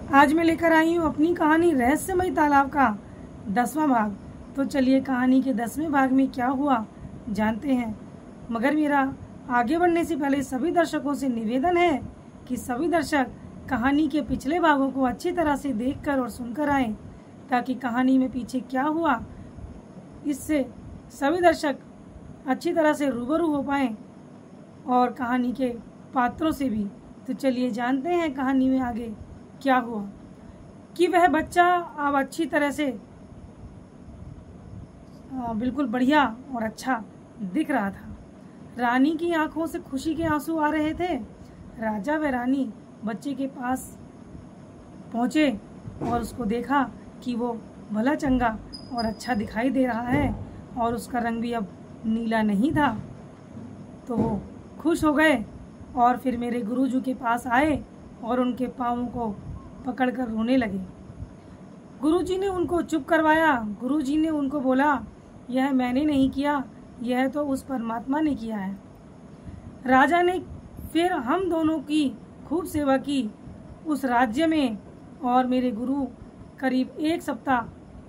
आज मैं लेकर आई हूँ अपनी कहानी रहस्यमय तालाब का 10वां भाग। तो चलिए कहानी के 10वें भाग में क्या हुआ जानते हैं। मगर मेरा आगे बढ़ने से पहले सभी दर्शकों से निवेदन है कि सभी दर्शक कहानी के पिछले भागों को अच्छी तरह से देखकर और सुनकर आएं, ताकि कहानी में पीछे क्या हुआ इससे सभी दर्शक अच्छी तरह से रूबरू हो पाएं और कहानी के पात्रों से भी। तो चलिए जानते हैं कहानी में आगे क्या हुआ। कि वह बच्चा अब अच्छी तरह से बिल्कुल बढ़िया और अच्छा दिख रहा था। रानी की आंखों से खुशी के आंसू आ रहे थे। राजा व रानी बच्चे के पास पहुंचे और उसको देखा कि वो भला चंगा और अच्छा दिखाई दे रहा है और उसका रंग भी अब नीला नहीं था। तो वो खुश हो गए और फिर मेरे गुरुजी के पास आए और उनके पाँवों को पकड़कर रोने लगे। गुरुजी ने उनको चुप करवाया। गुरुजी ने उनको बोला, यह मैंने नहीं किया, यह तो उस परमात्मा ने किया है। राजा ने फिर हम दोनों की खूब सेवा की उस राज्य में और मेरे गुरु करीब 1 सप्ताह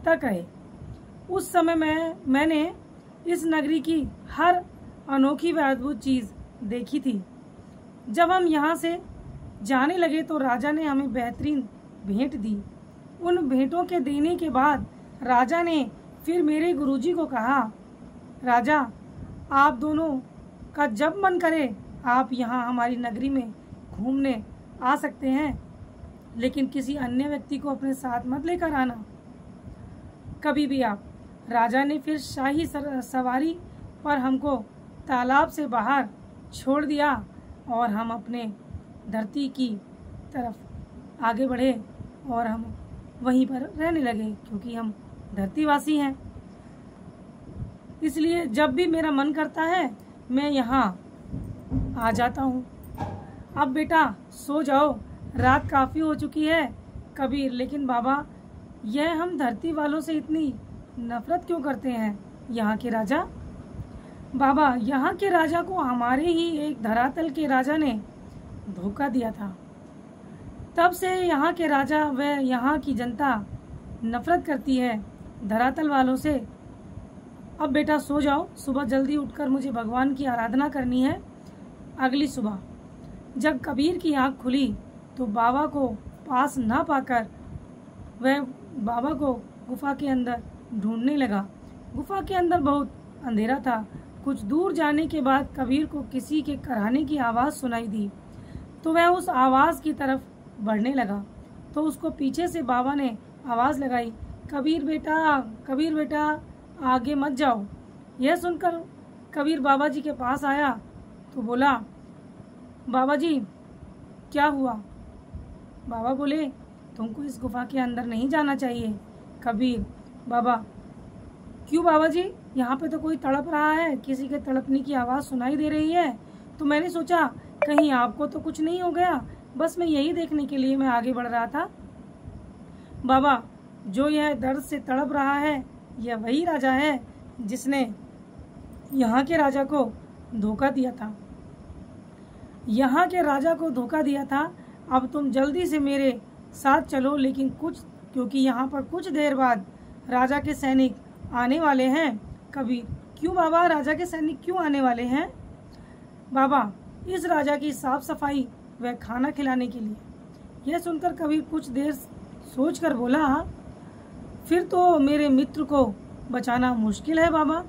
तक रहे। उस समय मैंने इस नगरी की हर अनोखी व अद्भुत चीज देखी थी। जब हम यहाँ से जाने लगे तो राजा ने हमें बेहतरीन भेंट दी। उन भेंटों के देने के बाद राजा ने फिर मेरे गुरुजी को कहा, राजा आप दोनों का जब मन करे आप यहाँ हमारी नगरी में घूमने आ सकते हैं, लेकिन किसी अन्य व्यक्ति को अपने साथ मत लेकर आना कभी भी आप। राजा ने फिर शाही सवारी पर हमको तालाब से बाहर छोड़ दिया और हम अपने धरती की तरफ आगे बढ़े और हम वहीं पर रहने लगे, क्योंकि हम धरतीवासी हैं। इसलिए जब भी मेरा मन करता है मैं यहाँ आ जाता हूँ। अब बेटा सो जाओ, रात काफ़ी हो चुकी है। कबीर, लेकिन बाबा यह हम धरती वालों से इतनी नफरत क्यों करते हैं यहाँ के राजा? बाबा यहाँ के राजा को हमारे ही एक धरातल के राजा ने धोखा दिया था। तब से यहाँ के राजा व यहाँ की जनता नफरत करती है धरातल वालों से। अब बेटा सो जाओ, सुबह जल्दी उठकर मुझे भगवान की आराधना करनी है। अगली सुबह जब कबीर की आंख खुली तो बाबा को पास ना पाकर वह बाबा को गुफा के अंदर ढूंढने लगा। गुफा के अंदर बहुत अंधेरा था। कुछ दूर जाने के बाद कबीर को किसी के कराहने की आवाज़ सुनाई दी, तो वह उस आवाज़ की तरफ बढ़ने लगा। तो उसको पीछे से बाबा ने आवाज़ लगाई, कबीर बेटा आगे मत जाओ। यह सुनकर कबीर बाबा जी के पास आया तो बोला, बाबा जी क्या हुआ? बाबा बोले, तुमको इस गुफा के अंदर नहीं जाना चाहिए। कबीर, बाबा क्यों बाबा जी? यहाँ पे तो कोई तड़प रहा है, किसी के तड़पने की आवाज़ सुनाई दे रही है, तो मैंने सोचा कहीं आपको तो कुछ नहीं हो गया, बस मैं यही देखने के लिए मैं आगे बढ़ रहा था। बाबा जो यह दर्द से तड़प रहा है यह वही राजा है जिसने यहाँ के राजा को धोखा दिया था। यहाँ के राजा को धोखा दिया था। अब तुम जल्दी से मेरे साथ चलो, लेकिन क्योंकि यहाँ पर कुछ देर बाद राजा के सैनिक आने वाले हैं। कबीर, क्यों बाबा, राजा के सैनिक क्यों आने वाले हैं? बाबा इस राजा की साफ सफाई व खाना खिलाने के लिए। यह सुनकर कबीर कुछ देर सोचकर बोला, फिर तो मेरे मित्र को बचाना मुश्किल है बाबा।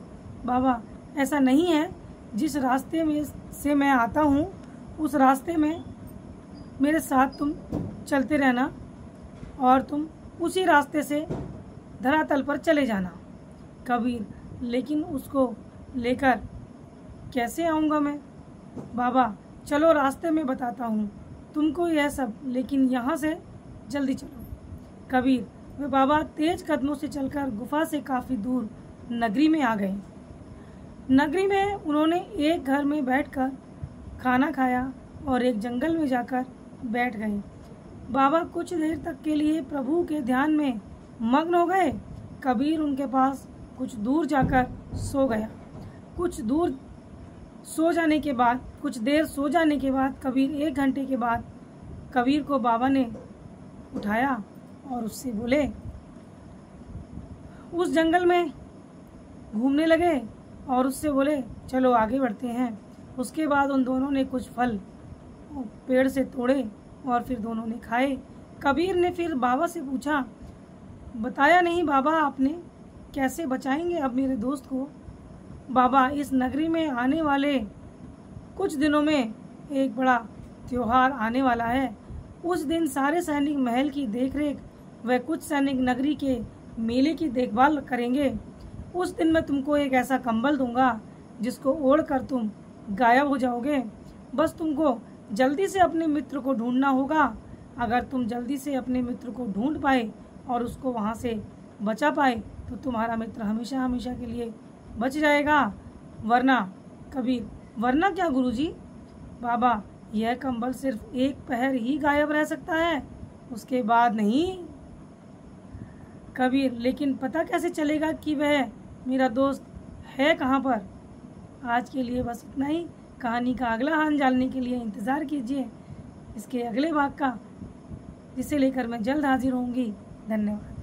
बाबा ऐसा नहीं है, जिस रास्ते में से मैं आता हूँ उस रास्ते में मेरे साथ तुम चलते रहना और तुम उसी रास्ते से धरातल पर चले जाना। कबीर, लेकिन उसको लेकर कैसे आऊँगा मैं? बाबा चलो रास्ते में बताता हूँ तुमको यह सब, लेकिन यहाँ से जल्दी चलो। कबीर वे बाबा तेज कदमों से चलकर गुफा से काफ़ी दूर नगरी में आ गए। नगरी में उन्होंने एक घर में बैठकर खाना खाया और एक जंगल में जाकर बैठ गए। बाबा कुछ देर तक के लिए प्रभु के ध्यान में मग्न हो गए। कबीर उनके पास कुछ दूर जाकर सो गया। कुछ देर सो जाने के बाद कबीर 1 घंटे के बाद कबीर को बाबा ने उठाया और उससे बोले, उस जंगल में घूमने लगे और उससे बोले चलो आगे बढ़ते हैं। उसके बाद उन दोनों ने कुछ फल पेड़ से तोड़े और फिर दोनों ने खाए। कबीर ने फिर बाबा से पूछा, बताया नहीं बाबा आपने, कैसे बचाएंगे अब मेरे दोस्त को? बाबा, इस नगरी में आने वाले कुछ दिनों में एक बड़ा त्योहार आने वाला है। उस दिन सारे सैनिक महल की देखरेख व कुछ सैनिक नगरी के मेले की देखभाल करेंगे। उस दिन मैं तुमको एक ऐसा कंबल दूंगा जिसको ओढ़कर तुम गायब हो जाओगे। बस तुमको जल्दी से अपने मित्र को ढूंढना होगा। अगर तुम जल्दी से अपने मित्र को ढूंढ पाए और उसको वहाँ से बचा पाए तो तुम्हारा मित्र हमेशा हमेशा के लिए बच जाएगा, वरना कबीर, वरना क्या गुरुजी? बाबा, यह कंबल सिर्फ एक पहर ही गायब रह सकता है, उसके बाद नहीं। कबीर, लेकिन पता कैसे चलेगा कि वह मेरा दोस्त है कहाँ पर? आज के लिए बस इतना ही। कहानी का अगला हाल जानने के लिए इंतज़ार कीजिए इसके अगले भाग का, जिसे लेकर मैं जल्द हाजिर होंगी। धन्यवाद।